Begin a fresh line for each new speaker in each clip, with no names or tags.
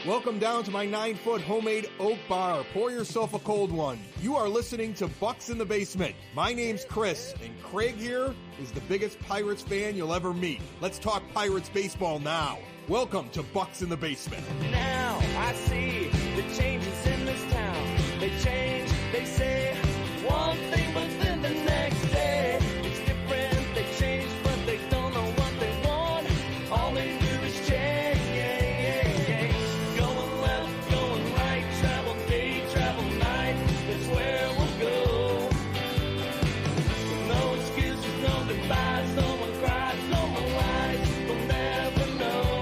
Welcome down to my 9-foot homemade oak bar. Pour yourself a cold one. You are listening to Bucs in the Basement. My name's Chris, and Craig here is the biggest Pirates fan you'll ever meet. Let's talk Pirates baseball now. Welcome to Bucs in the Basement.
Now I see the changes in this town. They change, they say one thing, but then the next day it's different. They change, but they don't know what they want. All they do is change. Going left, going right, travel day, travel night. That's where we'll go. No excuses, no goodbyes, no one cries, no more lies. We'll never know.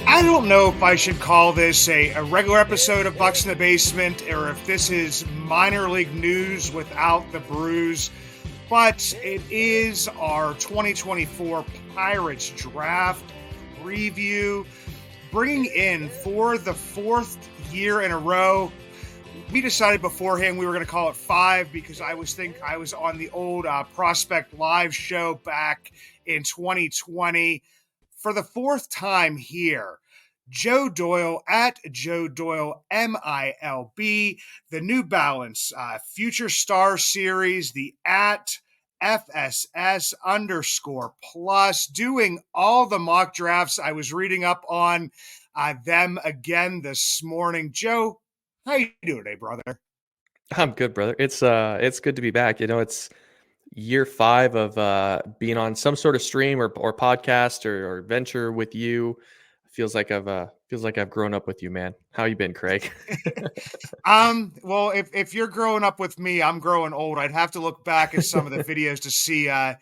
I don't know if I should call this a regular episode of Bucs in the Basement or if this is minor league news without the bruise, but it is our 2024 Pirates draft review, bringing in for the fourth year in a row. We decided beforehand we were going to call it 5 because I was on the old Prospect Live show back in 2020. For the fourth time here, Joe Doyle at Joe Doyle MILB, the New Balance Future Star Series, the at FSS_plus, doing all the mock drafts. I was reading up on them again this morning. Joe, how you doing today, brother?
I'm good, brother. It's good to be back. You know, it's year 5 of being on some sort of stream or podcast or venture with you. Feels like I've grown up with you, man. How you been, Craig?
Well, if you're growing up with me, I'm growing old. I'd have to look back at some of the videos to see how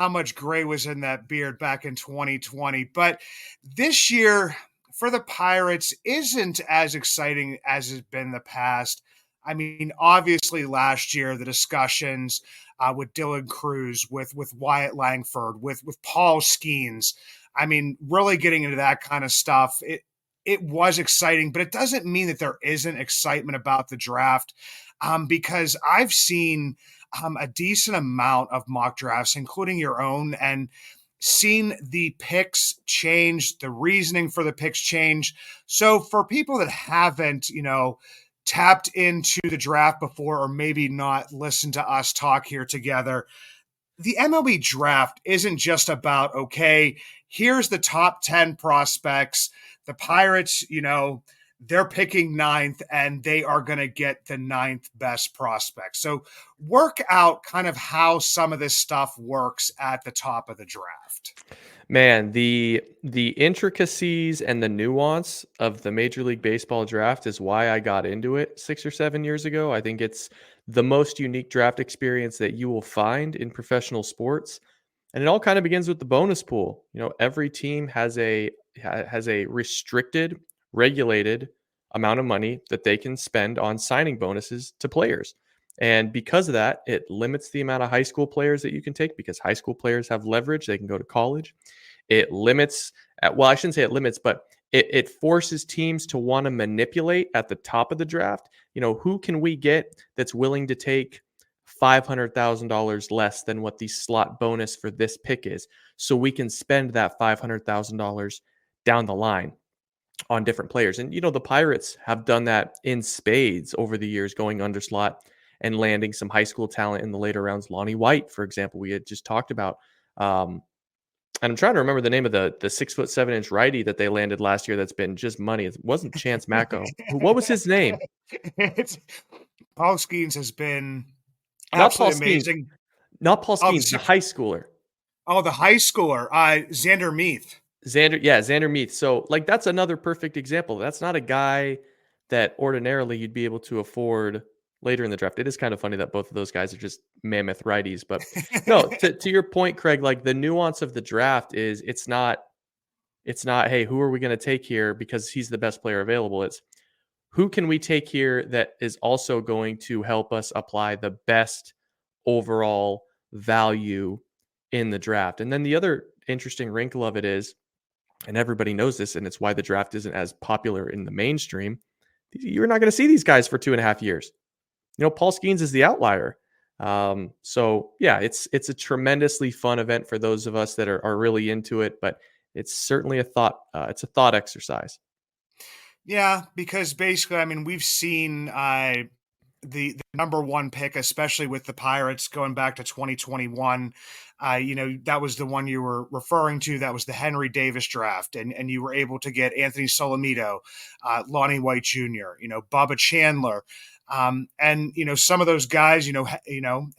much gray was in that beard back in 2020. But this year for the Pirates isn't as exciting as it's been in the past. I mean, obviously last year, the discussions with Dylan Cruz, with Wyatt Langford, with Paul Skeens, I mean, really getting into that kind of stuff, it was exciting, but it doesn't mean that there isn't excitement about the draft because I've seen a decent amount of mock drafts, including your own, and seen the picks change, the reasoning for the picks change. So for people that haven't, tapped into the draft before or maybe not listened to us talk here together, the MLB draft isn't just about, okay, here's the top 10 prospects. The Pirates, they're picking 9th and they are going to get the 9th best prospect. So work out kind of how some of this stuff works at the top of the draft.
Man, the intricacies and the nuance of the Major League Baseball draft is why I got into it 6 or 7 years ago. I think it's the most unique draft experience that you will find in professional sports. And it all kind of begins with the bonus pool. Every team has a restricted, regulated amount of money that they can spend on signing bonuses to players. And because of that, it limits the amount of high school players that you can take because high school players have leverage. They can go to college. It limits, well, I shouldn't say it limits, but it forces teams to want to manipulate at the top of the draft. Who can we get that's willing to take $500,000 less than what the slot bonus for this pick is, so we can spend that $500,000 down the line on different players. And, the Pirates have done that in spades over the years, going under slot and landing some high school talent in the later rounds. Lonnie White, for example, we had just talked about. And I'm trying to remember the name of the 6'7" righty that they landed last year. That's been just money. It wasn't Chance Macko. What was his name?
Paul Skeens has been absolutely amazing.
Not Paul Skeens, the high schooler.
Oh, the high schooler, Xander Meath.
Xander Meath. So, that's another perfect example. That's not a guy that ordinarily you'd be able to afford later in the draft. It is kind of funny that both of those guys are just mammoth righties. But no, to your point, Craig, the nuance of the draft is it's not, hey, who are we going to take here because he's the best player available? It's who can we take here that is also going to help us apply the best overall value in the draft. And then the other interesting wrinkle of it is, and everybody knows this, and it's why the draft isn't as popular in the mainstream, you're not going to see these guys for 2.5 years. Paul Skeens is the outlier. So yeah, it's a tremendously fun event for those of us that are really into it, but it's certainly it's a thought exercise.
Yeah, because basically, I mean, we've seen the number one pick, especially with the Pirates going back to 2021. That was the one you were referring to. That was the Henry Davis draft, and you were able to get Anthony Solomito, Lonnie White Jr., Bubba Chandler, and some of those guys.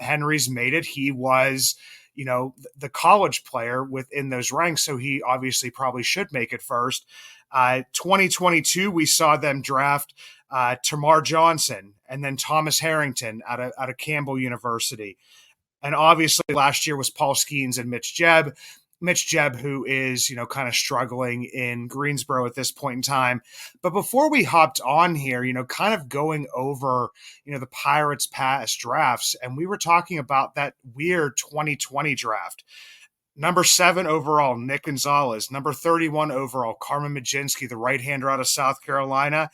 Henry's made it. He was the college player within those ranks, so he obviously probably should make it first. 2022, we saw them draft Tamar Johnson and then Thomas Harrington out of Campbell University. And obviously last year was Paul Skeens and Mitch Jebb. Mitch Jebb, who is, kind of struggling in Greensboro at this point in time. But before we hopped on here, kind of going over, the Pirates' past drafts, and we were talking about that weird 2020 draft. Number 7 overall, Nick Gonzalez. Number 31 overall, Carmen Majinski, the right-hander out of South Carolina.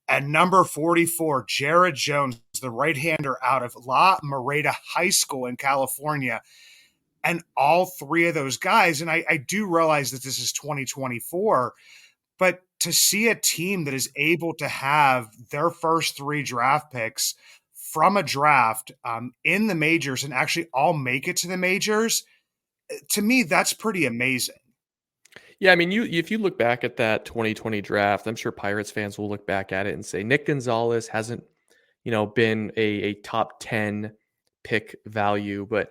And number 44, Jared Jones, the right-hander out of La Mirada High School in California. And all three of those guys, and I do realize that this is 2024, but to see a team that is able to have their first 3 draft picks from a draft in the majors and actually all make it to the majors, to me, that's pretty amazing.
Yeah, I mean, if you look back at that 2020 draft, I'm sure Pirates fans will look back at it and say Nick Gonzalez hasn't, been a top 10 pick value, but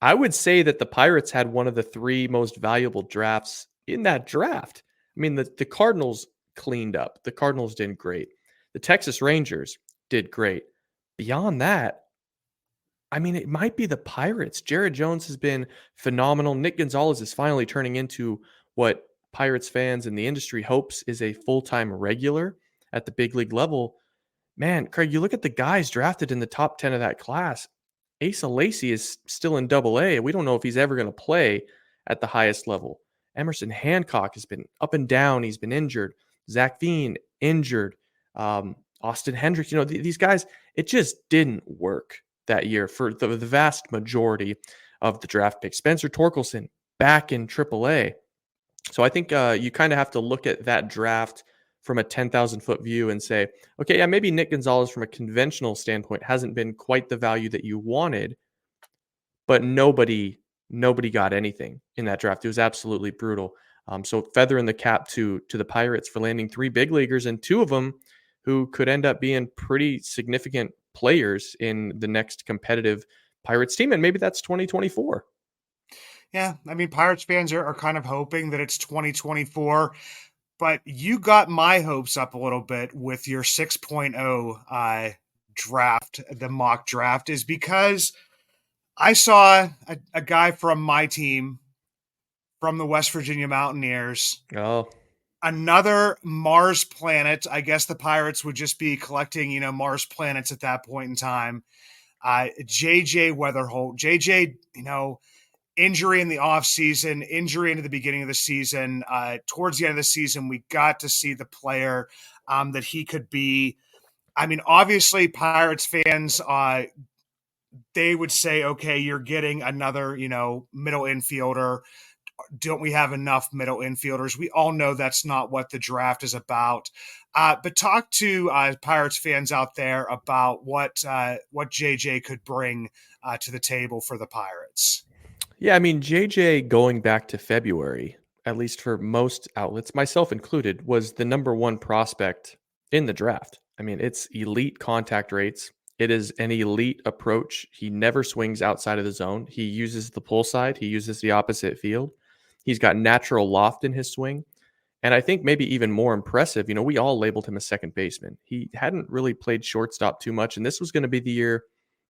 I would say that the Pirates had one of the 3 most valuable drafts in that draft. I mean, the Cardinals cleaned up. The Cardinals did great. The Texas Rangers did great. Beyond that, I mean, it might be the Pirates. Jared Jones has been phenomenal. Nick Gonzalez is finally turning into what Pirates fans in the industry hopes is a full-time regular at the big league level. Man, Craig, you look at the guys drafted in the top 10 of that class. Asa Lacy is still in Double-A. We don't know if he's ever going to play at the highest level. Emerson Hancock has been up and down. He's been injured. Zach Veen, injured. Austin Hendricks. These guys, it just didn't work that year for the vast majority of the draft picks. Spencer Torkelson back in AAA. So I think you kind of have to look at that draft from a 10,000-foot view and say, okay, yeah, maybe Nick Gonzalez from a conventional standpoint hasn't been quite the value that you wanted, but nobody got anything in that draft. It was absolutely brutal. So feather in the cap to the Pirates for landing 3 big leaguers, and 2 of them who could end up being pretty significant players in the next competitive Pirates team. And maybe that's 2024.
Yeah. I mean, Pirates fans are kind of hoping that it's 2024, but you got my hopes up a little bit with your 6.0 draft, the mock draft, is because I saw a guy from my team, from the West Virginia Mountaineers.
Oh,
another Mars planet. I guess the Pirates would just be collecting, Mars planets at that point in time. JJ Weatherholt. JJ, injury in the offseason, injury into the beginning of the season. Towards the end of the season, we got to see the player that he could be. I mean, obviously, Pirates fans, they would say, okay, you're getting another, middle infielder. Don't we have enough middle infielders? We all know that's not what the draft is about. But talk to Pirates fans out there about what JJ could bring to the table for the Pirates.
Yeah, I mean, JJ going back to February, at least for most outlets, myself included, was the number 1 prospect in the draft. I mean, it's elite contact rates. It is an elite approach. He never swings outside of the zone. He uses the pull side. He uses the opposite field. He's got natural loft in his swing. And I think maybe even more impressive, we all labeled him a second baseman. He hadn't really played shortstop too much, and this was going to be the year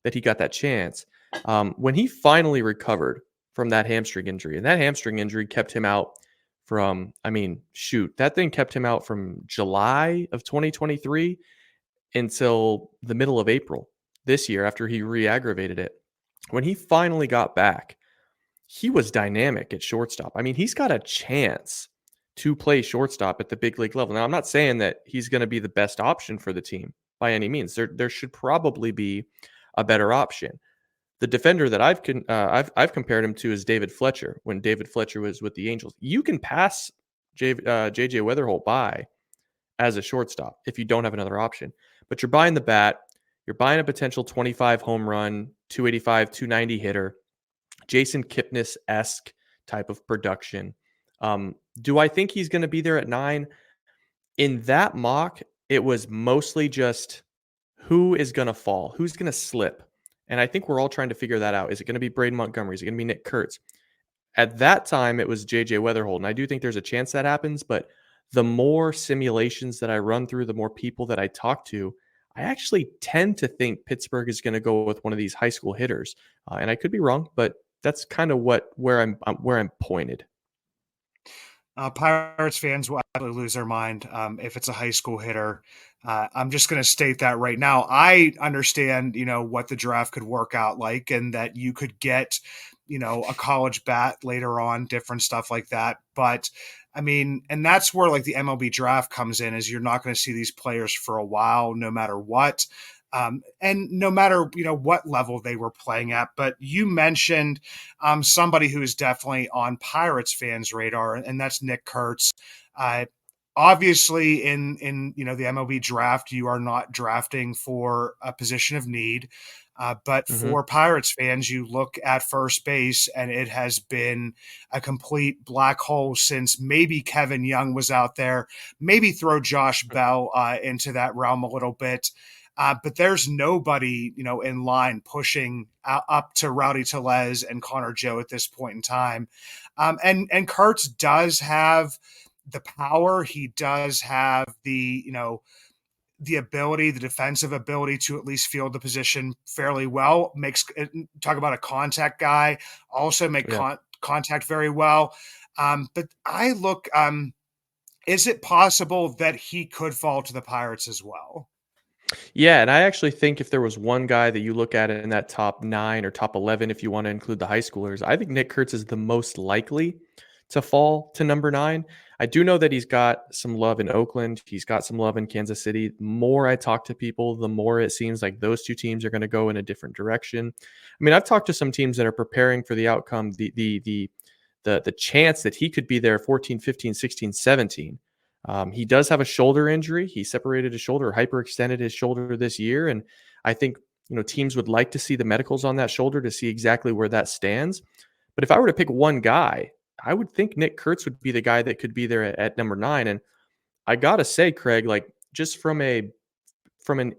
that he got that chance. When he finally recovered from that hamstring injury, and that hamstring injury kept him out from, that thing kept him out from July of 2023 until the middle of April this year after he re-aggravated it. When he finally got back, he was dynamic at shortstop. I mean, he's got a chance to play shortstop at the big league level. Now, I'm not saying that he's going to be the best option for the team by any means. There should probably be a better option. The defender that I've compared him to is David Fletcher when David Fletcher was with the Angels. You can pass JJ Weatherholt by as a shortstop if you don't have another option, but you're buying the bat, you're buying a potential 25 home run, 285, 290 hitter, Jason Kipnis-esque type of production. Do I think he's going to be there at 9? In that mock, it was mostly just who is going to fall, who's going to slip. And I think we're all trying to figure that out. Is it going to be Braden Montgomery? Is it going to be Nick Kurtz? At that time, it was JJ Weatherholt. And I do think there's a chance that happens. But the more simulations that I run through, the more people that I talk to, I actually tend to think Pittsburgh is going to go with one of these high school hitters. And I could be wrong, but that's kind of where I'm pointed.
Pirates fans will absolutely lose their mind if it's a high school hitter. I'm just going to state that right now. I understand, what the draft could work out like, and that you could get, a college bat later on, different stuff like that. But I mean, and that's where like the MLB draft comes in, is you're not going to see these players for a while, no matter what. And no matter, what level they were playing at. But you mentioned somebody who is definitely on Pirates fans' radar, and that's Nick Kurtz. Obviously, in the MLB draft, you are not drafting for a position of need. But for Pirates fans, you look at first base, and it has been a complete black hole since maybe Kevin Young was out there. Maybe throw Josh Bell into that realm a little bit. But there's nobody, in line pushing up to Rowdy Tellez and Connor Joe at this point in time. And Kurtz does have the power. He does have the ability, the defensive ability to at least field the position fairly well. Talk about a contact guy, also make contact very well. But I look, is it possible that he could fall to the Pirates as well?
Yeah, and I actually think if there was one guy that you look at in that top 9 or top 11, if you want to include the high schoolers, I think Nick Kurtz is the most likely to fall to number 9. I do know that he's got some love in Oakland. He's got some love in Kansas City. The more I talk to people, the more it seems like those two teams are going to go in a different direction. I mean, I've talked to some teams that are preparing for the outcome, the chance that he could be there 14, 15, 16, 17. He does have a shoulder injury. He separated his shoulder, hyperextended his shoulder this year. And I think, teams would like to see the medicals on that shoulder to see exactly where that stands. But if I were to pick one guy, I would think Nick Kurtz would be the guy that could be there at number 9. And I got to say, Craig, like just from an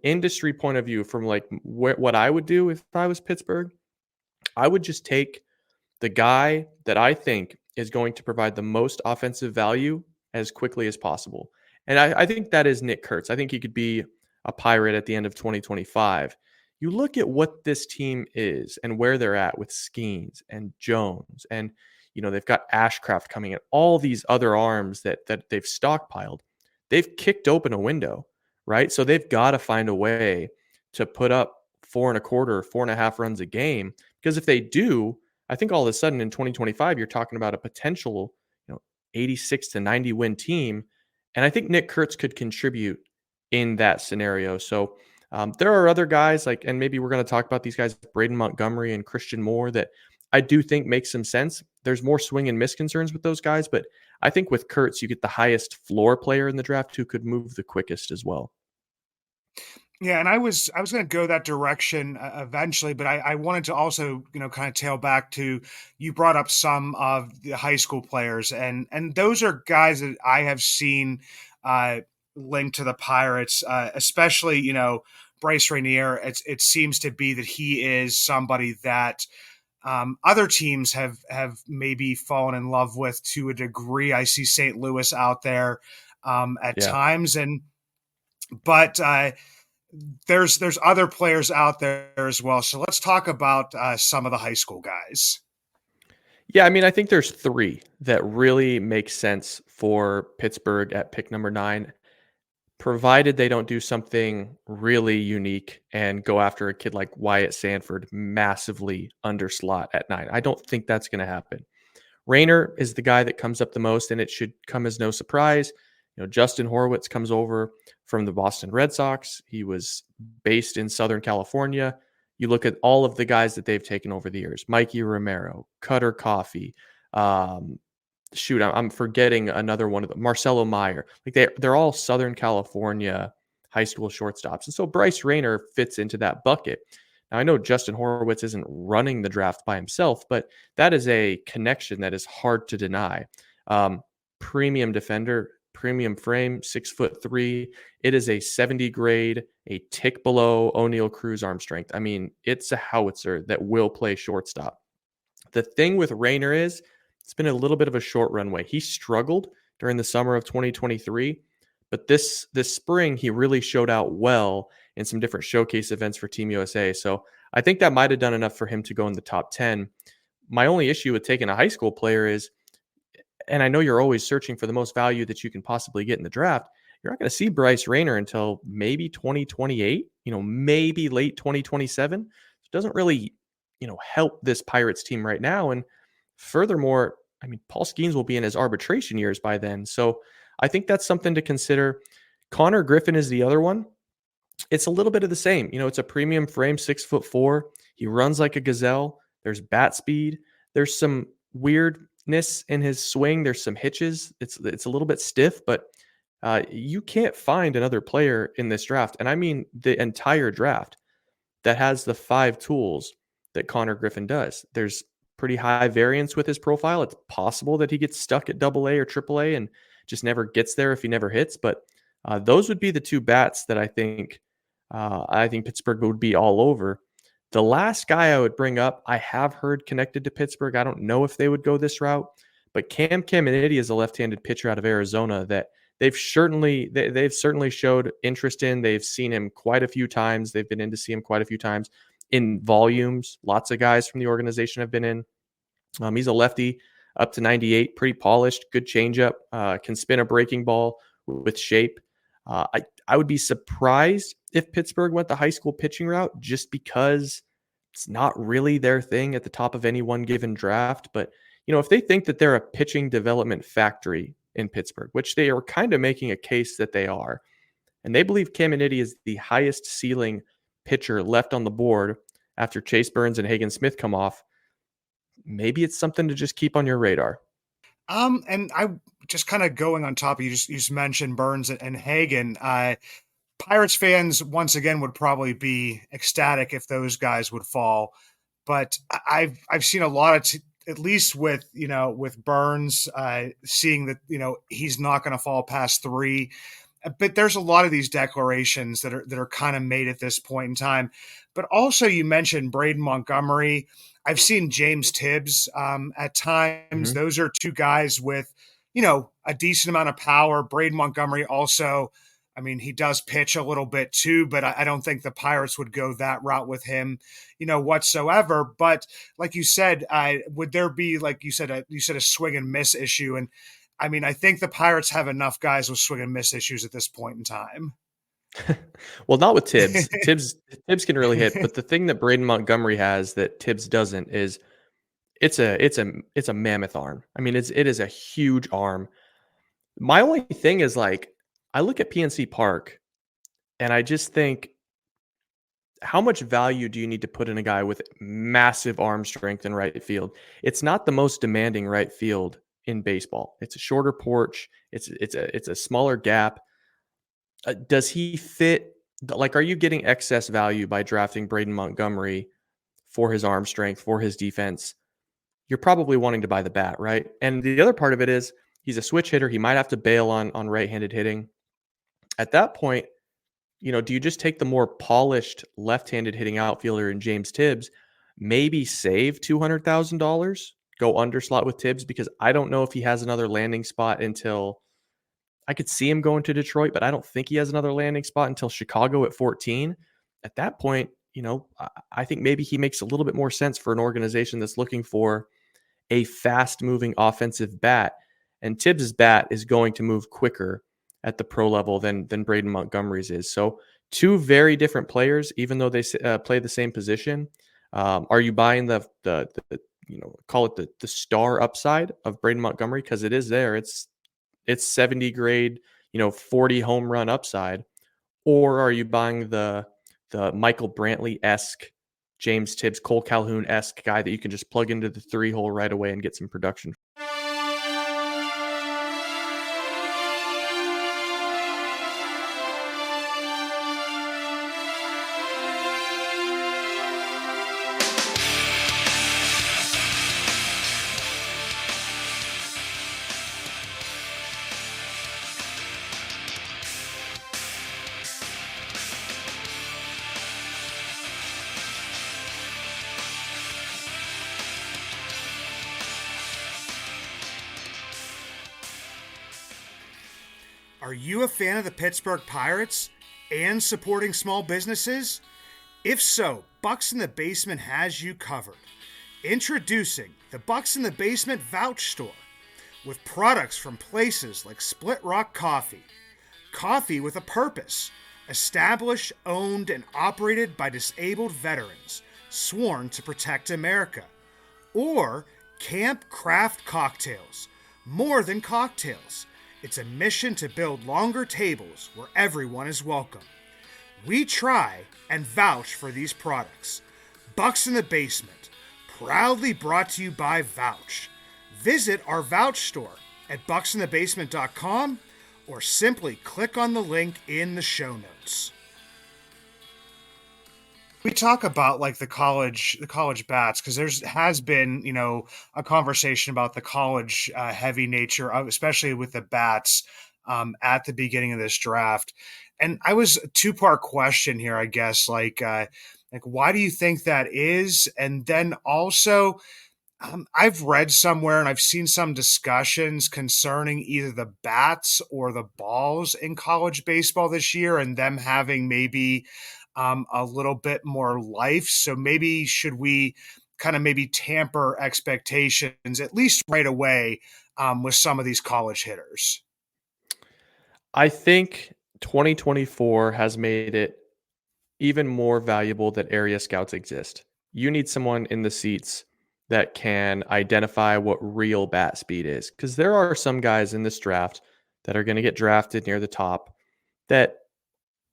industry point of view, from like what I would do if I was Pittsburgh, I would just take the guy that I think is going to provide the most offensive value as quickly as possible. And I think that is Nick Kurtz. I think he could be a Pirate at the end of 2025. You look at what this team is and where they're at with Skeens and Jones, and they've got Ashcraft coming in, all these other arms that they've stockpiled. They've kicked open a window, right? So they've got to find a way to put up 4.25, 4.5 runs a game, because if they do, I think all of a sudden in 2025 you're talking about a potential 86 to 90 win team. And I think Nick Kurtz could contribute in that scenario. So there are other guys and maybe we're going to talk about these guys, Braden Montgomery and Christian Moore, that I do think makes some sense. There's more swing and miss concerns with those guys, but I think with Kurtz, you get the highest floor player in the draft who could move the quickest as well.
Yeah, and I was going to go that direction eventually, but I wanted to also, kind of tail back to, you brought up some of the high school players, and those are guys that I have seen linked to the Pirates, especially, Bryce Rainier. It seems to be that he is somebody that other teams have maybe fallen in love with to a degree. I see St. Louis out there at times, but there's other players out there as well. So let's talk about some of the high school guys.
Yeah, I mean, I think there's 3 that really make sense for Pittsburgh at pick number 9, provided they don't do something really unique and go after a kid like Wyatt Sanford massively underslot at 9. I don't think that's going to happen. Rayner is the guy that comes up the most, and it should come as no surprise. Justin Horwitz comes over from the Boston Red Sox. He was based in Southern California. You look at all of the guys that they've taken over the years: Mikey Romero, Cutter Coffee. I'm forgetting another one of them, Marcelo Meyer. Like they're all Southern California high school shortstops. And so Bryce Rayner fits into that bucket. Now, I know Justin Horowitz isn't running the draft by himself, but that is a connection that is hard to deny. Premium defender, premium frame, 6'3". It is a 70 grade, a tick below O'Neal Cruz arm strength. I mean, it's a howitzer that will play shortstop. The thing with Rayner is it's been a little bit of a short runway. He struggled during the summer of 2023, but this spring he really showed out well in some different showcase events for Team USA. So I think that might have done enough for him to go in the top 10. My only issue with taking a high school player is, and I know you're always searching for the most value that you can possibly get in the draft, you're not going to see Bryce Rayner until maybe 2028, maybe late 2027. It doesn't really, help this Pirates team right now. And furthermore, I mean, Paul Skeens will be in his arbitration years by then. So I think that's something to consider. Connor Griffin is the other one. It's a little bit of the same. It's a premium frame, 6'4". He runs like a gazelle. There's bat speed. There's some weirdness in his swing. There's some hitches. It's a little bit stiff, but you can't find another player in this draft, and I mean the entire draft, that has the 5 tools that Connor Griffin does. There's pretty high variance with his profile. It's possible that he gets stuck at AA or AAA and just never gets there if he never hits. But those would be the 2 bats that I think Pittsburgh would be all over. The last guy I would bring up, I have heard connected to Pittsburgh. I don't know if they would go this route, but Cam Caminiti is a left-handed pitcher out of Arizona that they've certainly showed interest in. They've seen him quite a few times. They've been in to see him quite a few times in volumes. Lots of guys from the organization have been in. He's a lefty, up to 98, pretty polished, good changeup, can spin a breaking ball with shape. I would be surprised if Pittsburgh went the high school pitching route, just because it's not really their thing at the top of any one given draft. But, if they think that they're a pitching development factory in Pittsburgh, which they are kind of making a case that they are, and they believe Caminiti is the highest ceiling pitcher left on the board after Chase Burns and Hagen Smith come off, maybe it's something to just keep on your radar.
And I just kind of going on top of you just mentioned Burns and Hagen. Pirates fans once again would probably be ecstatic if those guys would fall, but I've seen a lot of at least with Burns, seeing that he's not going to fall past 3. But there's a lot of these declarations that are kind of made at this point in time. But also, you mentioned Braden Montgomery. I've seen James Tibbs at times. Mm-hmm. Those are 2 guys with, a decent amount of power. Braden Montgomery also, I mean, he does pitch a little bit too, but I don't think the Pirates would go that route with him, whatsoever. But like you said, would there be, like you said, a swing and miss issue? And I mean, I think the Pirates have enough guys with swing and miss issues at this point in time.
Well, not with Tibbs. Tibbs can really hit, but the thing that Braden Montgomery has that Tibbs doesn't is it's a mammoth arm. I mean, it is a huge arm. My only thing is, like, I look at PNC Park and I just think, how much value do you need to put in a guy with massive arm strength in right field? It's not the most demanding right field in baseball. It's a shorter porch. It's a smaller gap. Does he fit? Like, are you getting excess value by drafting Braden Montgomery for his arm strength, for his defense? You're probably wanting to buy the bat, right? And the other part of it is he's a switch hitter. He might have to bail on right-handed hitting. At that point, do you just take the more polished left-handed hitting outfielder in James Tibbs, maybe save $200,000, go underslot with Tibbs? Because I don't know if he has another landing spot until, I could see him going to Detroit, but I don't think he has another landing spot until Chicago at 14. At that point, I think maybe he makes a little bit more sense for an organization that's looking for a fast-moving offensive bat. And Tibbs' bat is going to move quicker at the pro level than Braden Montgomery's is. So 2 very different players, even though they play the same position. Are you buying the call it the star upside of Braden Montgomery? Because it is there. It's 70 grade, 40 home run upside. Or are you buying the Michael Brantley-esque James Tibbs, Cole Calhoun-esque guy that you can just plug into the 3-hole right away and get some production.
Are you a fan of the Pittsburgh Pirates and supporting small businesses? If so, Bucs in the Basement has you covered. Introducing the Bucs in the Basement Vouch Store with products from places like Split Rock Coffee, coffee with a purpose, established, owned, and operated by disabled veterans, sworn to protect America, or Camp Craft Cocktails, more than cocktails. It's a mission to build longer tables where everyone is welcome. We try and vouch for these products. Bucs in the Basement, proudly brought to you by Vouch. Visit our Vouch store at bucsinthebasement.com or simply click on the link in the show notes. We talk about like the college bats because there's has been, a conversation about the college heavy nature of, especially with the bats at the beginning of this draft. And I was a two-part question here, I guess, like why do you think that is? And then also, I've read somewhere and I've seen some discussions concerning either the bats or the balls in college baseball this year and them having maybe a little bit more life. So maybe should we kind of maybe tamper expectations at least right away with some of these college hitters?
I think 2024 has made it even more valuable that area scouts exist. You need someone in the seats that can identify what real bat speed is, because there are some guys in this draft that are going to get drafted near the top that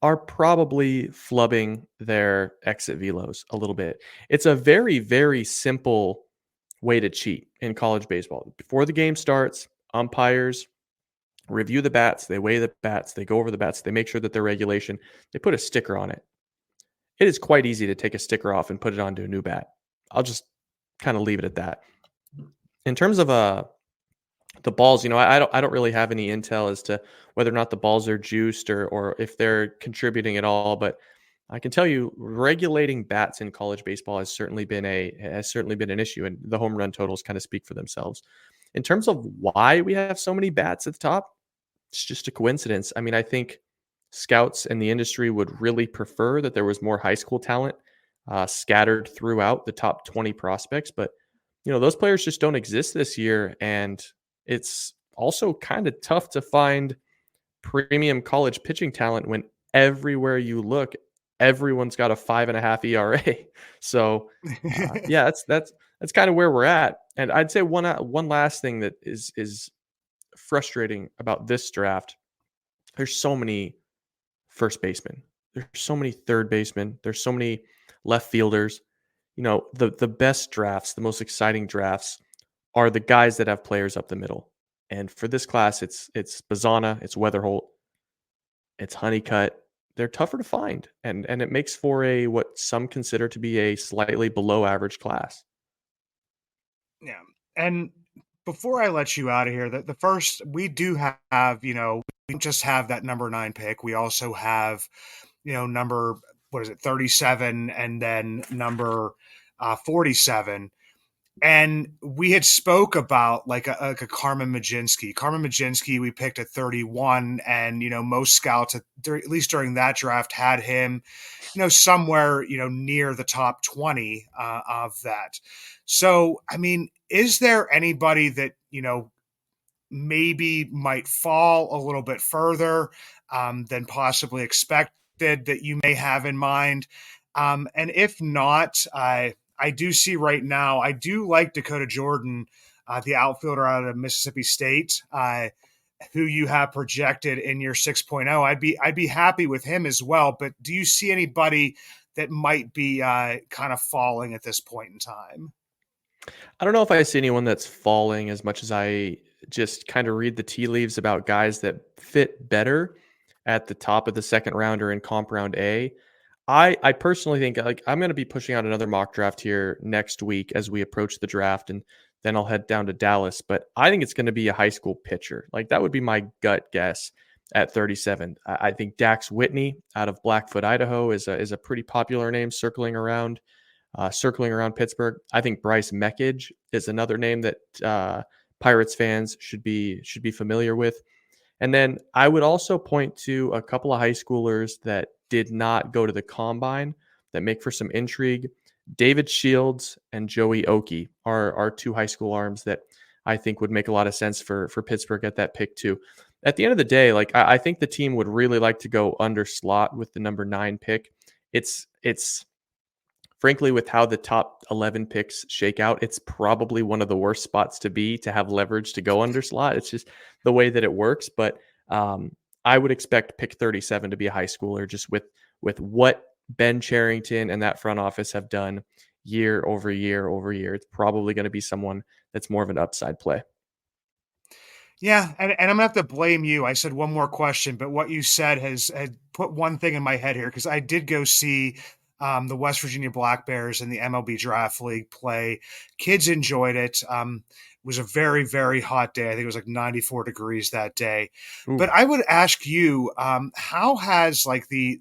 are probably flubbing their exit velos a little bit. It's a very, very simple way to cheat in college baseball. Before the game starts, umpires review the bats, they weigh the bats, they go over the bats, they make sure that they're regulation, they put a sticker on it. It is quite easy to take a sticker off and put it onto a new bat. I'll just kind of leave it at that. In terms of the balls, I don't really have any intel as to whether or not the balls are juiced or if they're contributing at all. But I can tell you, regulating bats in college baseball has certainly been an issue, and the home run totals kind of speak for themselves. In terms of why we have so many bats at the top, it's just a coincidence. I mean, I think scouts and the industry would really prefer that there was more high school talent scattered throughout the top 20 prospects, but those players just don't exist this year, and it's also kind of tough to find premium college pitching talent when everywhere you look, everyone's got a 5.5 ERA. So yeah, that's kind of where we're at. And I'd say one last thing that is frustrating about this draft. There's so many first basemen. There's so many third basemen. There's so many left fielders. The best drafts, the most exciting drafts are the guys that have players up the middle. And for this class, it's Bazana, it's Weatherholt, it's Honeycutt. They're tougher to find. And it makes for what some consider to be a slightly below average class.
Yeah. And before I let you out of here, the first, we do have, we don't just have that number 9 pick. We also have, number, 37 and then number 47. And we had spoke about like a Carmen Majinski. Carmen Majinski, we picked at 31, and most scouts, at least during that draft, had him, somewhere near the top 20 of that. So, I mean, is there anybody that maybe might fall a little bit further than possibly expected that you may have in mind? And if not, I do see right now, I do like Dakota Jordan, the outfielder out of Mississippi State, who you have projected in your 6.0. I'd be happy with him as well. But do you see anybody that might be kind of falling at this point in time?
I don't know if I see anyone that's falling as much as I just kind of read the tea leaves about guys that fit better at the top of the second round or in comp round A. I personally think like I'm going to be pushing out another mock draft here next week as we approach the draft, and then I'll head down to Dallas. But I think it's going to be a high school pitcher. Like that would be my gut guess at 37. I think Dax Whitney out of Blackfoot, Idaho, is a pretty popular name circling around Pittsburgh. I think Bryce Meckage is another name that Pirates fans should be familiar with. And then I would also point to a couple of high schoolers that did not go to the combine that make for some intrigue. David Shields and Joey Oki are two high school arms that I think would make a lot of sense for Pittsburgh at that pick too. At the end of the day, like I think the team would really like to go under slot with the number 9 pick. It's frankly, with how the top 11 picks shake out, it's probably one of the worst spots to be to have leverage to go under slot. It's just the way that it works. But I would expect pick 37 to be a high schooler just with what Ben Cherington and that front office have done year over year over year. It's probably going to be someone that's more of an upside play.
Yeah, and I'm gonna have to blame you. I said one more question, but what you said has put one thing in my head here because I did go see the West Virginia Black Bears in the MLB Draft League play. Kids enjoyed it. It was a very, very hot day. I think it was like 94 degrees that day.
Ooh.
But I would ask you, how has like the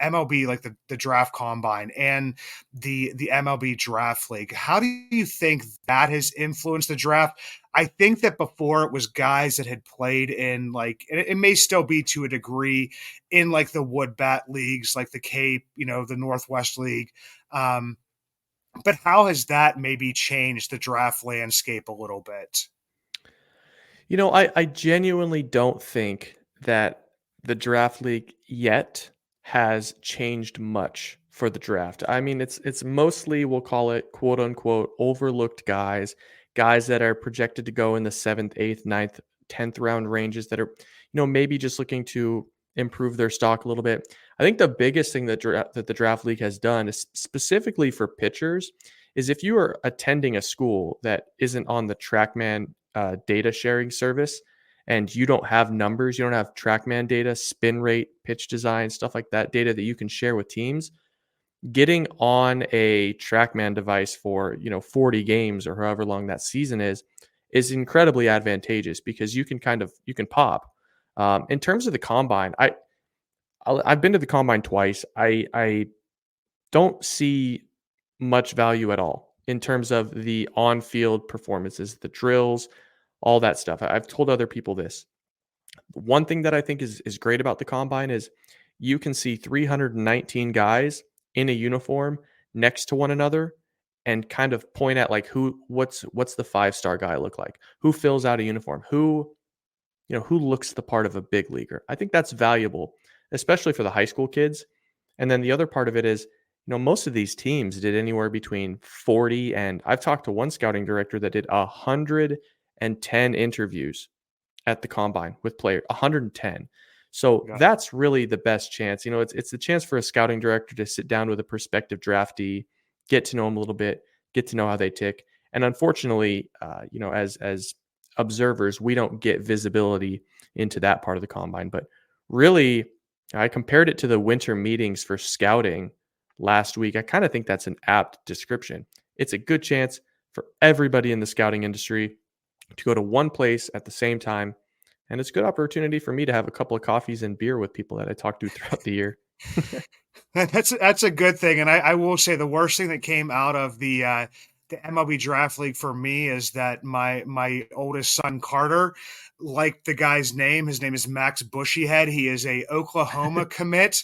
MLB, like the draft combine and the MLB Draft League, how do you think that has influenced the draft? I think that before it was guys that had played in like, and it may still be to a degree in like the wood bat leagues, like the Cape, the Northwest League. But how has that maybe changed the draft landscape a little bit?
I genuinely don't think that the draft league yet has changed much for the draft. I mean, it's mostly, we'll call it quote unquote overlooked guys that are projected to go in the 7th, 8th, 9th, 10th round ranges that are, maybe just looking to improve their stock a little bit. I think the biggest thing that the draft league has done is specifically for pitchers is if you are attending a school that isn't on the TrackMan data sharing service and you don't have numbers, you don't have TrackMan data, spin rate, pitch design, stuff like that, data that you can share with teams, getting on a TrackMan device for 40 games or however long that season is incredibly advantageous because you can pop. In terms of the combine, I've been to the combine twice. I don't see much value at all in terms of the on-field performances, the drills, all that stuff. I've told other people this. One thing that I think is great about the combine is you can see 319 guys in a uniform next to one another and kind of point at like what's the 5-star guy look like? Who fills out a uniform? Who looks the part of a big leaguer? I think that's valuable, especially for the high school kids. And then the other part of it is, most of these teams did anywhere between 40 and I've talked to one scouting director that did 110 interviews at the combine with players, 110. So that's really the best chance. It's the chance for a scouting director to sit down with a prospective draftee, get to know them a little bit, get to know how they tick. And unfortunately, as observers, we don't get visibility into that part of the combine. But really, I compared it to the winter meetings for scouting last week. I kind of think that's an apt description. It's a good chance for everybody in the scouting industry to go to one place at the same time. And it's a good opportunity for me to have a couple of coffees and beer with people that I talk to throughout the year.
That's a good thing. And I will say the worst thing that came out of the MLB Draft League for me is that my oldest son, Carter, liked the guy's name. His name is Max Bushyhead. He is a Oklahoma commit.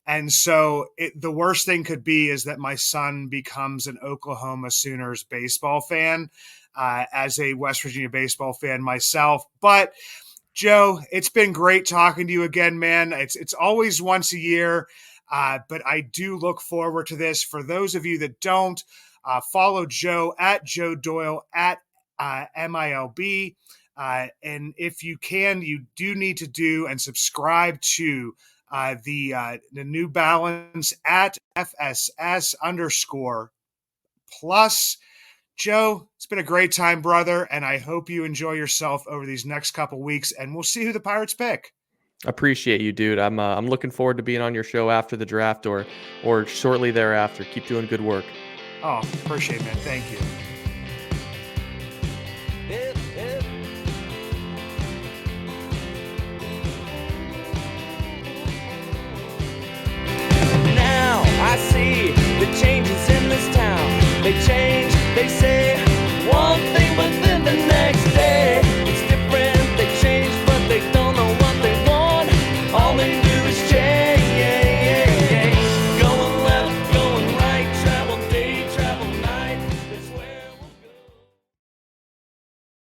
And so the worst thing could be is that my son becomes an Oklahoma Sooners baseball fan, as a West Virginia baseball fan myself. But Joe, it's been great talking to you again, man. It's always once a year, but I do look forward to this. For those of you that don't, follow Joe at Joe Doyle at MILB. And if you can, you do need to do and subscribe to the New Balance at FSS_plus. Joe, it's been a great time, brother, and I hope you enjoy yourself over these next couple weeks, and we'll see who the Pirates pick.
Appreciate you, dude. I'm looking forward to being on your show after the draft or shortly thereafter. Keep doing good work.
Oh, appreciate it, man. Thank you.
Now I see the changes in this town. They change, they say one thing.